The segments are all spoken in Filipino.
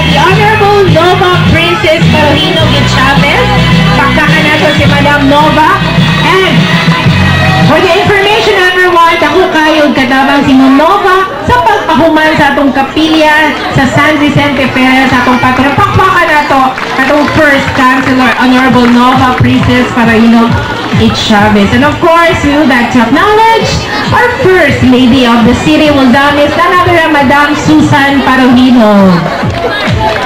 the Honorable Nova Princess Paulino Chavez. Paktakan nato si Madam Nova. And for the information everyone, ako kayo katabang si Nova sa pagpahuman sa atong kapilya sa San Vicente Ferrer sa atong patron. Pakpakan nato atong first Chancellor, Honorable Nova Princess Paulino Chavez. And of course, we would like to acknowledge our First Lady of the City, Mozamis, na Madam Susan Paulino.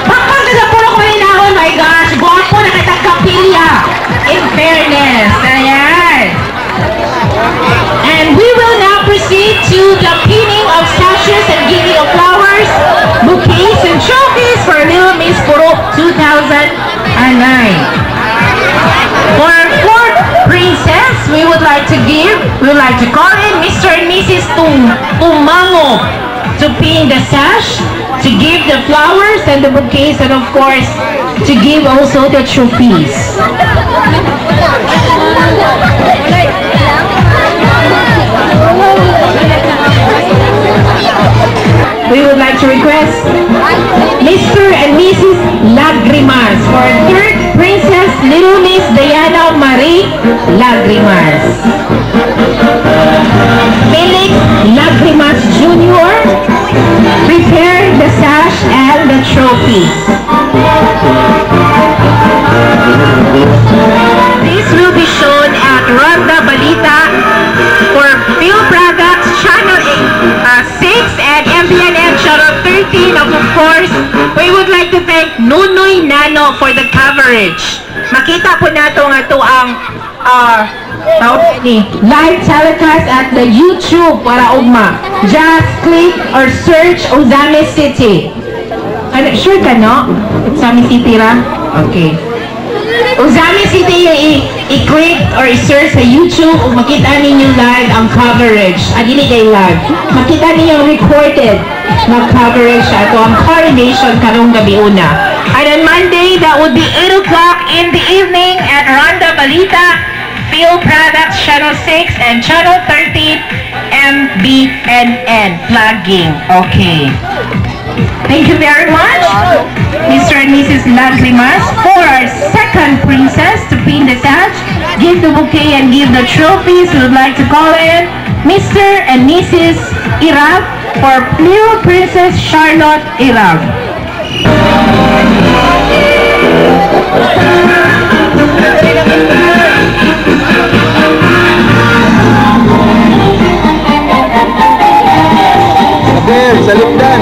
Pakpaganda po ako rinahon, my gosh, guwapo na kitang kapilya. In fairness, ayan. And we will now proceed to the pinning of sashes and giving of flowers, bouquets, and trophies for Little Miss Puro 2009. For our fourth princess, we would like to call in Mr. and Mrs. Tumango to pin the sash, to give the flowers and the bouquets, and of course, to give also the trophies. We would like to request Mr. and Mrs. Lagrimas for third princess, Little Miss Diana Marie Lagrimas. Felix Lagrimas Jr. prepare the sash and the trophies. This will be shown at Ronda Balita for Phil Products Channel 6 and MBNN Channel 13. Of course, we would like to thank Nunoy Nano for the coverage. Makita po nato nga ito ang live telecast at the YouTube para ugma. Just click or search Ozami City. Sure ka, no? Ozami City ra? Okay. Ozami City yung i-click or i-search sa YouTube o makita ninyo live ang coverage. Dili kay live. Makita ninyo recorded na coverage ito ang coronation karong gabi una. And on Monday, that would be 8 o'clock in the evening at Ronda Balita, Phil Products Channel 6 and Channel 13 MBNN plugging. Okay. Thank you very much, Mr. and Mrs. Lagrimas. For our second princess to pin the sash, give the bouquet and give the trophies, we would like to call in Mr. and Mrs. Irab for Little Princess Charlotte Irab. Okay, saludan.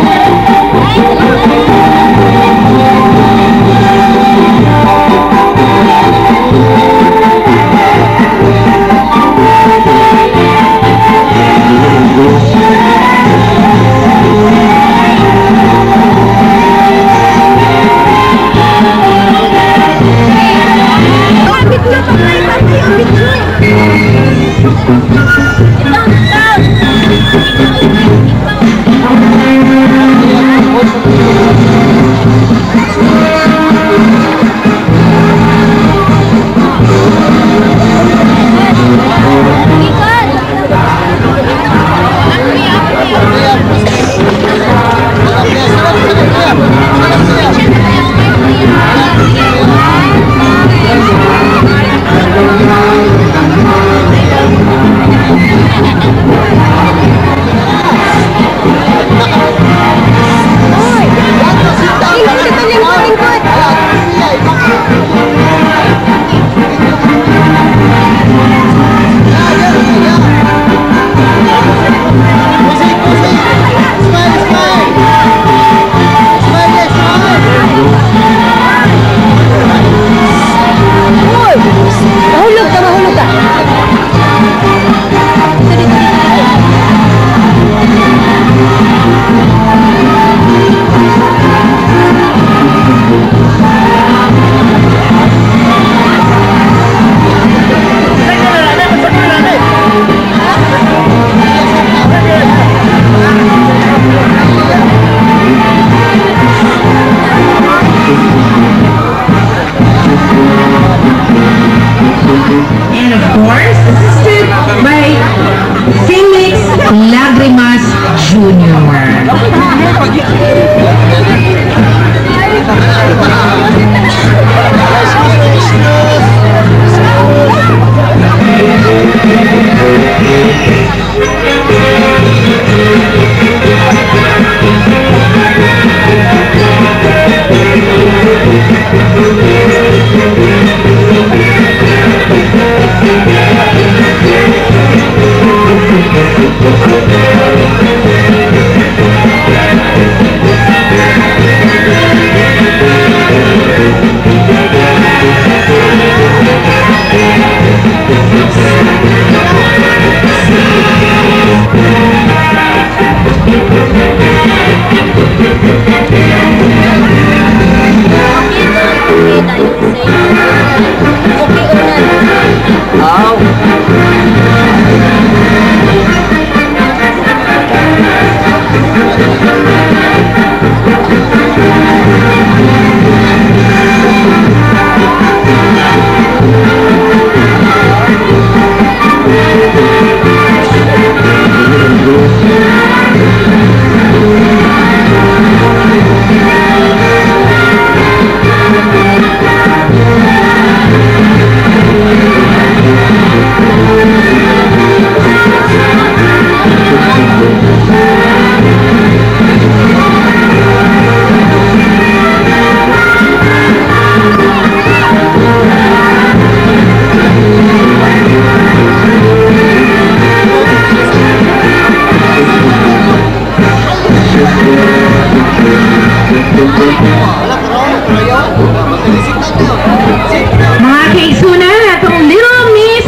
Mga kaigsunan, atong Little Miss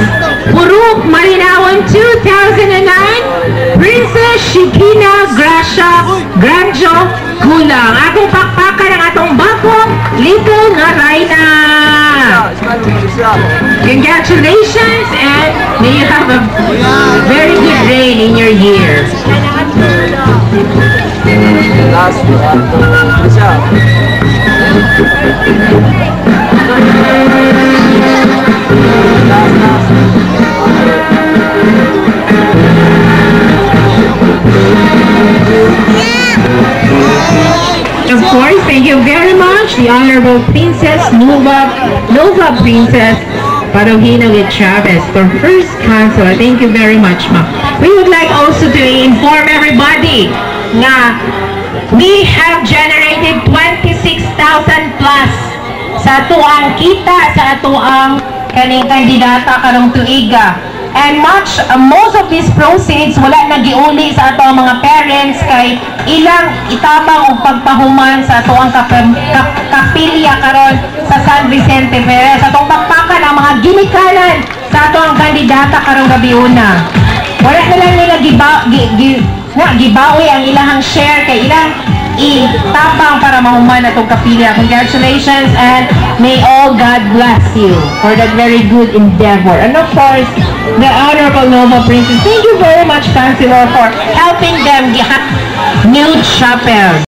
Purok Marinawan 2009, Princess Shikina Gracia Granjo Gulang. Atong pakpakan ang atong bakong Little nga Raina. Congratulations and may you have a very good reign in your year. Last siya. Of course, thank you very much, the Honorable Princess Nova Princess Parohino Chavez for first council. Thank you very much, ma'am. We would like also to inform everybody na we have generated 26,000 plus sa atuang kita sa atuang kaning kandidata karong tuiga. And most of these proceeds wala nagiuli sa ato mga parents kay ilang itabang og pagpahuman sa atuang kapilya karon sa San Vicente Perez. Atong pakpakan ang mga ginikanan sa atuang kandidata karong gabiuna. Wala na lang nila gibawi ang ilahang share kay ilang itabang para mahuman atong kapilya. Congratulations and may all God bless you for that very good endeavor. And of course, the Honorable Nova Princess, thank you very much, Councilor, for helping them get new chapel.